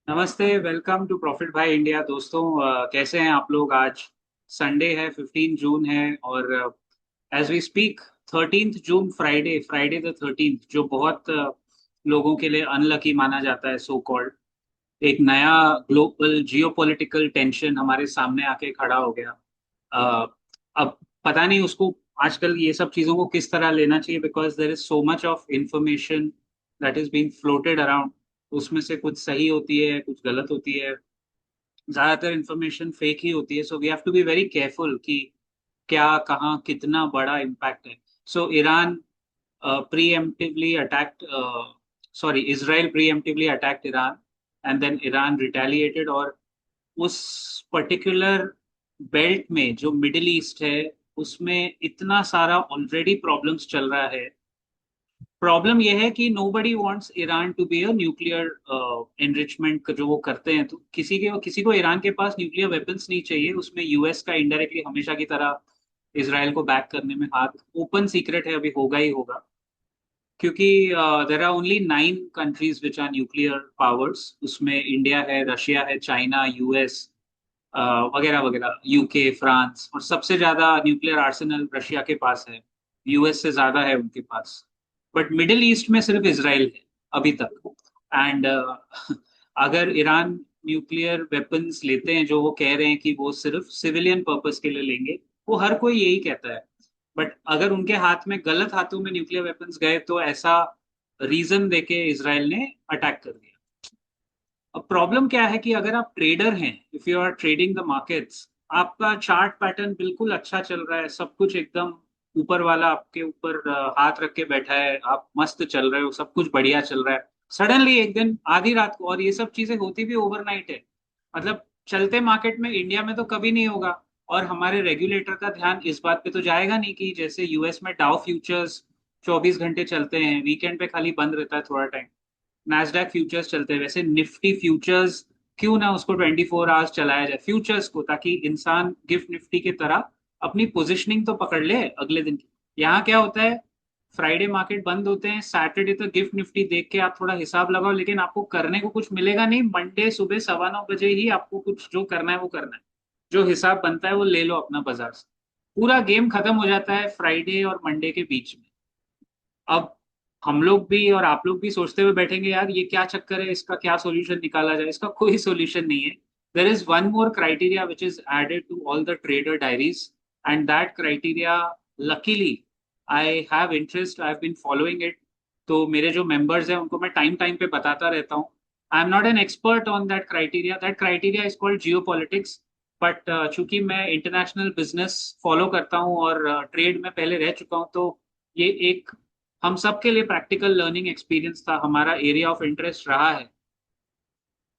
नमस्ते। Welcome to profit भाई India. दोस्तों, कैसे हैं आप लोग? आज संडे है, 15 जून है, और as we speak 13 June, Friday Friday the 13th, जो बहुत लोगों के लिए अनलकी माना जाता है, सो कॉल्ड। एक नया ग्लोबल जियोपॉलिटिकल टेंशन हमारे सामने आके खड़ा हो गया। अ, अब पता नहीं उसको आजकल ये सब चीजों को किस तरह लेना चाहिए, because there is so much of information that is being floated around. उसमें से कुछ सही होती है, कुछ गलत होती है, ज्यादातर इंफॉर्मेशन फेक ही होती है। So we have to be very careful कि क्या, कहाँ, कितना बड़ा इम्पैक्ट है। So Iran preemptively attacked, sorry, Israel preemptively attacked Iran, and then Iran retaliated। और उस पर्टिकुलर बेल्ट में, जो मिडिल ईस्ट है, उसमें इतना सारा ऑलरेडी प्रॉब्लम्स चल रहा है। प्रॉब्लम यह है कि nobody wants Iran to be a nuclear enrichment जो वो करते हैं। तो किसी को ईरान के पास न्यूक्लियर वेपन्स नहीं चाहिए। उसमें यूएस का इनडायरेक्टली हमेशा की तरह इसराइल को बैक करने में हाथ ओपन सीक्रेट है, अभी होगा ही होगा। क्योंकि there are only 9 countries which are nuclear powers. उसमें इंडिया है, रशिया है, चाइना, यूएस वगैरह वगैरह, यूके, फ्रांस। और सबसे ज्यादा न्यूक्लियर आर्सेनल रशिया के पास है, यूएस से ज्यादा है उनके पास। बट मिडिल ईस्ट में सिर्फ इसराइल है अभी तक। एंड अगर ईरान न्यूक्लियर वेपन्स लेते हैं, जो वो कह रहे हैं कि वो सिर्फ सिविलियन पर्पस के लिए लेंगे, वो हर कोई यही कहता है। बट अगर उनके हाथ में, गलत हाथों में न्यूक्लियर वेपन्स गए, तो ऐसा रीजन देके इसराइल ने अटैक कर दिया। अब प्रॉब्लम क्या है कि अगर आप ट्रेडर हैं, if you are trading the markets, आपका चार्ट पैटर्न बिल्कुल अच्छा चल रहा है, सब कुछ एकदम ऊपर वाला आपके ऊपर हाथ रख के बैठा है, आप मस्त चल रहे हो, सब कुछ बढ़िया चल रहा है। सडनली एक दिन आधी रात को, और ये सब चीजें होती भी ओवरनाइट है, मतलब चलते मार्केट में इंडिया में तो कभी नहीं होगा। और हमारे रेगुलेटर का ध्यान इस बात पे तो जाएगा नहीं कि जैसे यूएस में डाउ फ्यूचर्स 24 घंटे चलते हैं, वीकेंड पे खाली बंद रहता है थोड़ा टाइम। नैस्डैक फ्यूचर्स चलते हैं, वैसे निफ्टी फ्यूचर्स क्यों ना उसको 24 आवर्स चलाया जाए फ्यूचर्स को, ताकि इंसान गिफ्ट निफ्टी की तरह अपनी पोजिशनिंग तो पकड़ ले अगले दिन की। यहाँ क्या होता है, फ्राइडे मार्केट बंद होते हैं, सैटरडे तक गिफ्ट निफ्टी देख के आप थोड़ा हिसाब लगाओ, लेकिन आपको करने को कुछ मिलेगा नहीं। मंडे सुबह 9:15 बजे ही आपको कुछ जो करना है वो करना है। जो हिसाब बनता है वो ले लो अपना बाजार से। पूरा गेम खत्म हो जाता है फ्राइडे और मंडे के बीच में। अब हम लोग भी और आप लोग भी सोचते हुए बैठेंगे, यार ये क्या चक्कर है, इसका क्या सॉल्यूशन निकाला जाए। इसका कोई सॉल्यूशन नहीं है। There is one more criteria which is added to all the trader diaries, and that criteria, luckily I have interest, I have been following it. तो मेरे जो मेंबर्स हैं उनको मैं टाइम टाइम पे बताता रहता हूँ। I am not an expert on that criteria is called Jio politics. But चूंकि मैं इंटरनेशनल बिजनेस फॉलो करता हूँ और ट्रेड में पहले रह चुका हूँ, तो ये एक हम सबके लिए प्रैक्टिकल लर्निंग एक्सपीरियंस था, हमारा एरिया ऑफ इंटरेस्ट रहा है।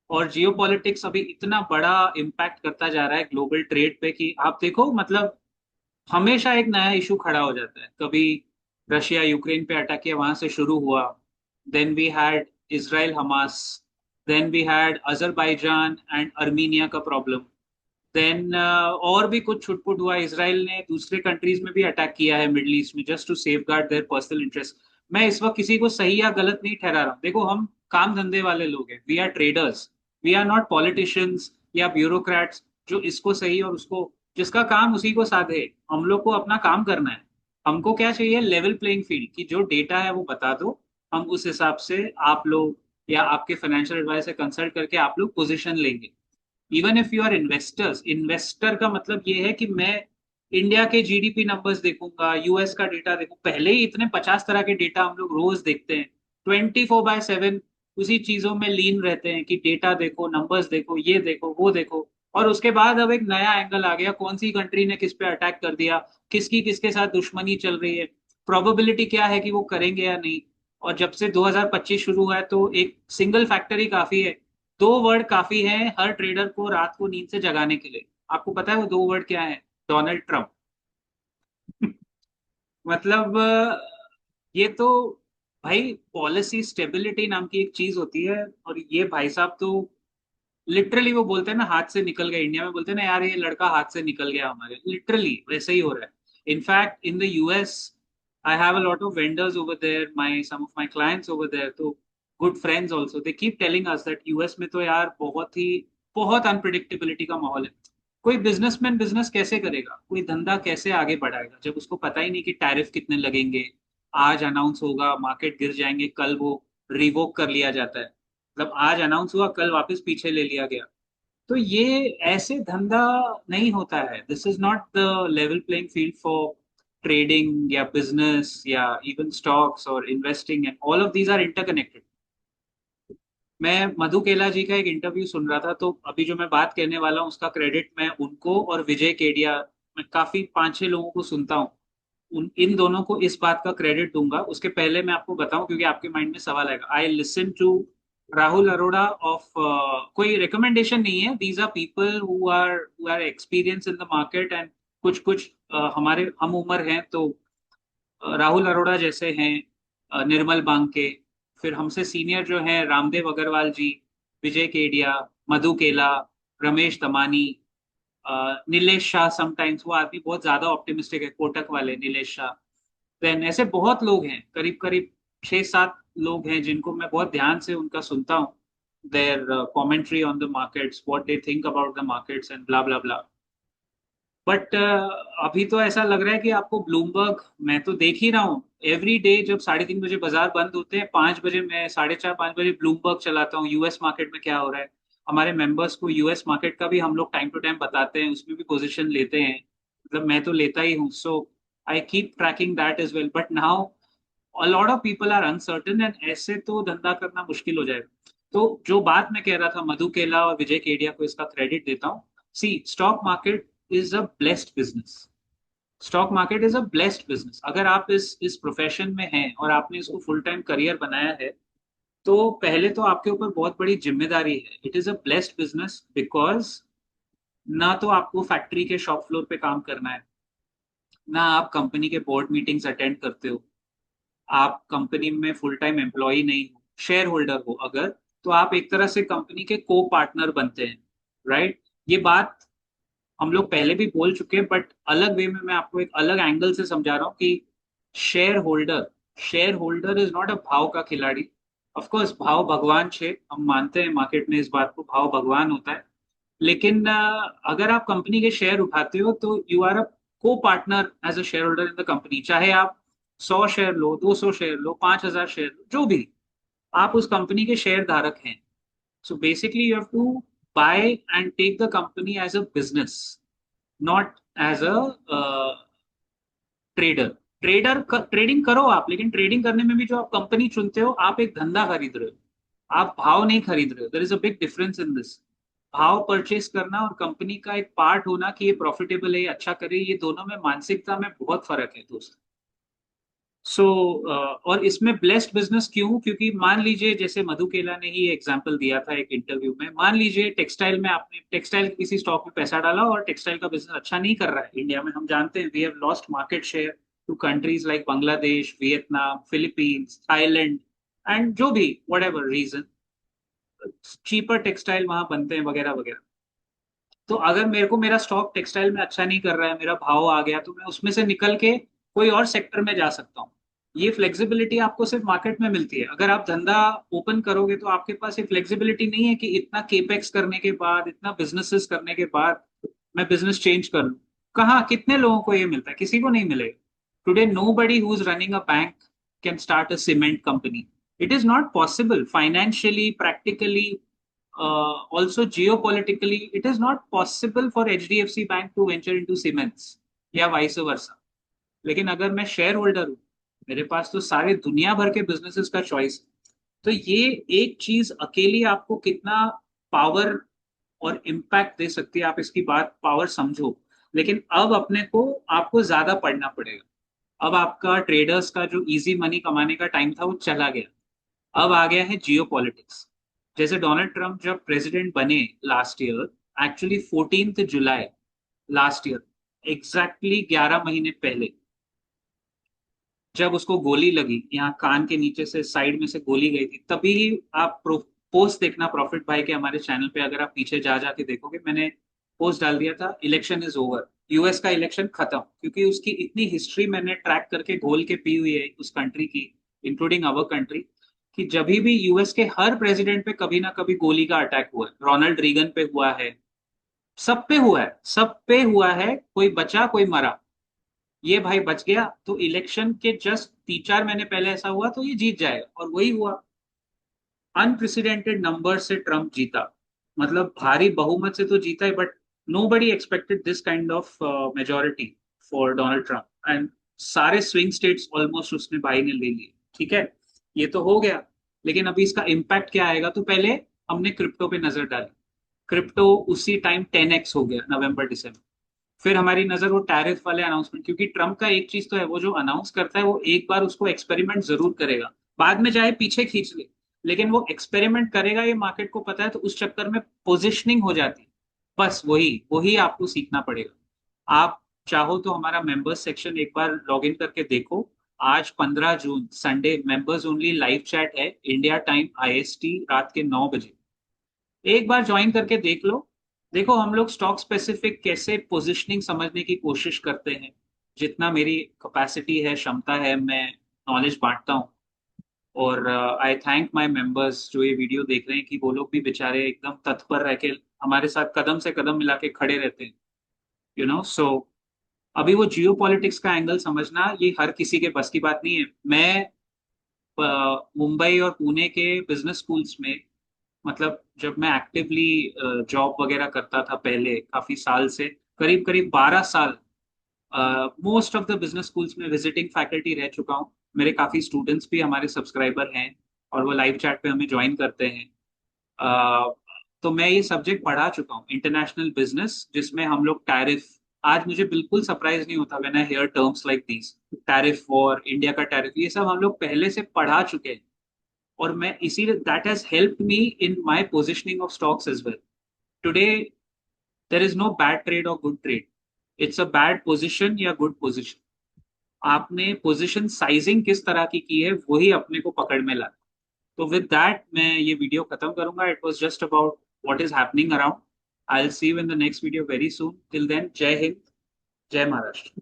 और जियो पॉलिटिक्स अभी इतना बड़ा इम्पैक्ट करता जा रहा है ग्लोबल ट्रेड पे कि आप देखो, मतलब हमेशा एक नया इशू खड़ा हो जाता है। कभी रशिया यूक्रेन पे अटैक किया, वहां से शुरू हुआ। Then we had Israel Hamas. Then we had Azerbaijan and Armenia का प्रॉब्लम। देन और भी कुछ छुटपुट हुआ। इसराइल ने दूसरे कंट्रीज में भी अटैक किया है मिडल ईस्ट में, just to safeguard their personal interest. मैं इस वक्त किसी को सही या गलत नहीं ठहरा रहा हूं। देखो, हम काम धंधे वाले लोग हैं, we are traders, we are not politicians या ब्यूरोक्रेट्स जो इसको सही और उसको, जिसका काम उसी को साधे। हम लोग को अपना काम करना है। हमको क्या चाहिए? लेवल प्लेइंग फील्ड की जो डेटा है वो बता दो, हम उस हिसाब से आप लोग या आपके फाइनेंशियल एडवाइजर कंसल्ट करके आप लोग पोजीशन लेंगे। Even if you are investors, investor का मतलब ये है कि मैं इंडिया के जीडीपी नंबर्स देखूंगा, यूएस का डेटा देखूंगा। पहले ही इतने 50 तरह के डेटा हम लोग रोज देखते हैं, 24/7 उसी चीजों में लीन रहते हैं कि डेटा देखो, नंबर्स देखो, ये देखो, वो देखो। और उसके बाद अब एक नया एंगल आ गया, कौन सी कंट्री ने किस पे अटैक कर दिया, किसकी किसके साथ दुश्मनी चल रही है, प्रोबेबिलिटी क्या है कि वो करेंगे या नहीं। और जब से 2025 शुरू हुआ है, तो एक सिंगल फैक्टर ही काफी है। दो वर्ड काफी है हर ट्रेडर को रात को नींद से जगाने के लिए। आपको पता है वो दो वर्ड क्या है? Donald Trump. मतलब ये तो, भाई पॉलिसी स्टेबिलिटी नाम की एक चीज होती है, और ये भाई साहब तो लिटरली, वो बोलते हैं ना हाथ से निकल गया, इंडिया में बोलते हैं ना यार ये लड़का हाथ से निकल गया हमारे, लिटरली वैसे ही हो रहा है। In fact in the US, I have a lot of vendors over there, my some of my clients over there. तो good friends also, they keep telling us that US में तो यार बहुत अनप्रिडिक्टेबिलिटी का माहौल है। कोई बिजनेसमैन बिजनेस कैसे करेगा, कोई धंधा कैसे आगे बढ़ाएगा जब उसको पता ही नहीं कि टैरिफ कितने लगेंगे। आज अनाउंस होगा, मार्केट गिर जाएंगे, कल वो रिवोक कर लिया जाता है, मतलब आज अनाउंस हुआ कल वापस पीछे ले लिया गया। तो ये ऐसे धंधा नहीं होता है। This is not the level playing field for trading या बिजनेस या इवन स्टॉक्स और investing, and all of these are interconnected. मैं मधु केला जी का एक इंटरव्यू सुन रहा था, तो अभी जो मैं बात कहने वाला हूँ उसका क्रेडिट मैं उनको और विजय केडिया, मैं काफी 5-6 लोगों को सुनता हूँ, उन इन दोनों को इस बात का क्रेडिट दूंगा। उसके पहले मैं आपको बताऊं, क्योंकि आपके माइंड में सवाल आएगा, I listen to Rahul Arora of, कोई रिकमेंडेशन नहीं है, these are people who are experience in the market, and कुछ कुछ हमारे हम उम्र हैं, तो राहुल अरोड़ा जैसे हैं, निर्मल बांके, फिर हमसे सीनियर जो हैं रामदेव अग्रवाल जी, विजय केडिया, मधु केला, रमेश दमानी, नीलेश शाह, समटाइम्स वो आदमी बहुत ज्यादा ऑप्टिमिस्टिक है, कोटक वाले नीलेश शाह। देन ऐसे बहुत लोग हैं, करीब करीब 6-7 लोग हैं जिनको मैं बहुत ध्यान से उनका सुनता हूँ, their commentary on the markets, what they think about the markets and blah blah blah. But अभी तो ऐसा लग रहा है कि आपको ब्लूमबर्ग, मैं तो देख ही रहा हूँ एवरी डे, जब 3:30 बजे बाजार बंद होते हैं, 5 बजे मैं 4:30-5 बजे ब्लूमबर्ग चलाता हूँ, यूएस मार्केट में क्या हो रहा है। हमारे मेंबर्स को यूएस मार्केट का भी हम लोग टाइम टू टाइम बताते हैं, उसमें भी पोजीशन लेते हैं, मतलब मैं तो लेता ही हूँ। So I keep tracking that as well, but now a lot of people are uncertain, and ऐसे तो धंधा करना मुश्किल हो जाएगा। तो जो बात मैं कह रहा था, मधु केला और विजय केडिया को इसका क्रेडिट देता हूँ। See, stock market is a blessed business. Stock market is a blessed business. अगर आप इस प्रोफेशन में हैं और आपने इसको फुल टाइम करियर बनाया है, तो पहले तो आपके ऊपर बहुत बड़ी जिम्मेदारी है। It is a blessed business because ना तो आपको फैक्ट्री के शॉप फ्लोर पे काम करना है, ना आप कंपनी के बोर्ड मीटिंग्स अटेंड करते हो, आप कंपनी में फुल टाइम एम्प्लॉय नहीं हो, शेयर होल्डर हो अगर, तो आप एक तरह से कंपनी के को पार्टनर बनते हैं, राइट। ये बात हम लोग पहले भी बोल चुके हैं, बट अलग वे में मैं आपको एक अलग एंगल से समझा रहा हूँ कि share holder share holder is not a भाव का खिलाड़ी। ऑफ कोर्स भाव भगवान छे, हम मानते हैं मार्केट में इस बात को, भाव भगवान होता है। लेकिन अगर आप कंपनी के शेयर उठाते हो तो you are a co partner as a shareholder in the company, चाहे आप 100 शेयर लो, 200 शेयर लो, 5,000 शेयर लो, जो भी, आप उस कंपनी के शेयर धारक हैं। So basically you have to buy and take the company as a business, not as a trader. Trading करो आप, लेकिन ट्रेडिंग करने में भी जो आप कंपनी चुनते हो, आप एक धंधा खरीद रहे हो, आप भाव नहीं खरीद रहे हो। There is a big difference in this. भाव परचेस करना और कंपनी का एक पार्ट होना कि ये प्रॉफिटेबल है, ये अच्छा करे, ये दोनों में मानसिकता में बहुत फर्क है दोस्त। सो और इसमें ब्लेस्ड बिजनेस क्यों, क्योंकि मान लीजिए जैसे मधु केला ने ही एग्जांपल दिया था एक इंटरव्यू में, मान लीजिए टेक्सटाइल में आपने टेक्सटाइल किसी स्टॉक में पैसा डाला और टेक्सटाइल का बिजनेस अच्छा नहीं कर रहा है इंडिया में, हम जानते हैं we have lost market share to countries like Bangladesh, Vietnam, Philippines, Thailand, and जो भी whatever reason, cheaper textile वहां बनते हैं वगैरह वगैरह। तो अगर मेरे को मेरा स्टॉक टेक्सटाइल में अच्छा नहीं कर रहा है, मेरा भाव आ गया, तो मैं उसमें से निकल के कोई और सेक्टर में जा सकता हूँ। ये फ्लेक्सिबिलिटी आपको सिर्फ मार्केट में मिलती है। अगर आप धंधा ओपन करोगे तो आपके पास ये फ्लेक्सिबिलिटी नहीं है कि इतना केपेक्स करने के बाद, इतना बिजनेसेस करने के बाद मैं बिजनेस चेंज कर लूं। कहाँ, कितने लोगों को ये मिलता है? किसी को नहीं मिलेगा। Today nobody who is running a bank can start a cement company. It is not possible financially, practically, also geopolitically, it is not possible for HDFC Bank to venture into Siemens या vice versa. लेकिन अगर मैं share holder हूँ, मेरे पास तो सारे दुनिया भर के बिजनेसेस का चॉइस है। तो ये एक चीज अकेली आपको कितना पावर और इम्पैक्ट दे सकती है, आप इसकी बात पावर समझो। लेकिन अब अपने को आपको ज्यादा पढ़ना पड़ेगा। अब आपका ट्रेडर्स का जो इजी मनी कमाने का टाइम था वो चला गया। अब आ गया है जियो पॉलिटिक्स। जैसे डोनाल्ड ट्रंप जब प्रेसिडेंट बने लास्ट ईयर, एक्चुअली 14 जुलाई लास्ट ईयर, एग्जैक्टली 11 महीने पहले, जब उसको गोली लगी यहाँ कान के नीचे से, साइड में से गोली गई थी, तभी आप पोस्ट देखना प्रॉफिट भाई के हमारे चैनल पे, अगर आप पीछे जा जाके देखोगे, मैंने पोस्ट डाल दिया था, इलेक्शन इज ओवर, यूएस का इलेक्शन खत्म। क्योंकि उसकी इतनी हिस्ट्री मैंने ट्रैक करके घोल के पी हुई है उस कंट्री की, इंक्लूडिंग अवर कंट्री, कि जब भी यूएस के हर प्रेसिडेंट पे कभी ना कभी गोली का अटैक हुआ है, रोनाल्ड रीगन पे हुआ है, सब पे हुआ है, सब पे हुआ है, कोई बचा कोई मरा। ये भाई बच गया तो इलेक्शन के जस्ट 3-4 महीने पहले ऐसा हुआ तो ये जीत जाएगा, और वही हुआ। अनप्रेसिडेंटेड नंबर से ट्रम्प जीता, मतलब भारी बहुमत से तो जीता है, but nobody expected this kind of majority for Donald Trump. And सारे स्विंग स्टेट्स ऑलमोस्ट उसने भाई ने ले लिए। ठीक है, ये तो हो गया, लेकिन अभी इसका इम्पैक्ट क्या आएगा? तो पहले हमने क्रिप्टो पे नजर डाली। क्रिप्टो उसी टाइम 10x हो गया, नवंबर दिसंबर। फिर हमारी नजर वो टैरिफ वाले अनाउंसमेंट, क्योंकि ट्रम्प का एक चीज तो है, वो जो अनाउंस करता है वो एक बार उसको एक्सपेरिमेंट जरूर करेगा, बाद में चाहे पीछे खींच ले, लेकिन वो एक्सपेरिमेंट करेगा, ये मार्केट को पता है, तो उस चक्कर में पोजिशनिंग हो जाती है। बस वही वही आपको सीखना पड़ेगा। आप चाहो तो हमारा मेंबर्स सेक्शन एक बार लॉग इन करके देखो। आज 15 June Sunday members only live chat है, इंडिया टाइम आईएसटी रात के 9 बजे। एक बार ज्वाइन करके देख लो। देखो हम लोग स्टॉक स्पेसिफिक कैसे पोजीशनिंग समझने की कोशिश करते हैं, जितना मेरी कैपेसिटी है, क्षमता है, मैं नॉलेज बांटता हूँ। और आई थैंक माय मेंबर्स जो ये वीडियो देख रहे हैं, कि वो लोग भी बेचारे एकदम तत्पर रह के हमारे साथ कदम से कदम मिला के खड़े रहते हैं। सो अभी वो जियो पॉलिटिक्स का एंगल समझना ये हर किसी के बस की बात नहीं है। मैं मुंबई और पुणे के बिजनेस स्कूल्स में, मतलब जब मैं एक्टिवली जॉब वगैरह करता था पहले काफी साल से, करीब करीब 12 साल most of the business schools में विजिटिंग फैकल्टी रह चुका हूँ। मेरे काफी स्टूडेंट्स भी हमारे सब्सक्राइबर हैं, और वो लाइव चैट पे हमें ज्वाइन करते हैं। अ, तो मैं ये सब्जेक्ट पढ़ा चुका हूँ, इंटरनेशनल बिजनेस, जिसमें हम लोग टैरिफ, आज मुझे बिल्कुल सरप्राइज नहीं होता when I hear terms like these, tariff war, India का टैरिफ, ये सब हम लोग पहले से पढ़ा चुके हैं। और मैं इसीलिए that has helped me in my positioning of stocks as well. Today there is no bad trade और good trade, it's a bad position या गुड पोजिशन। आपने पोजिशन साइजिंग किस तरह की है, वही अपने को पकड़ में ला। तो विद दैट मैं ये वीडियो खत्म करूंगा। It was just about what is happening around. I will see you in the next video very soon. Till then, जय हिंद, जय महाराष्ट्र।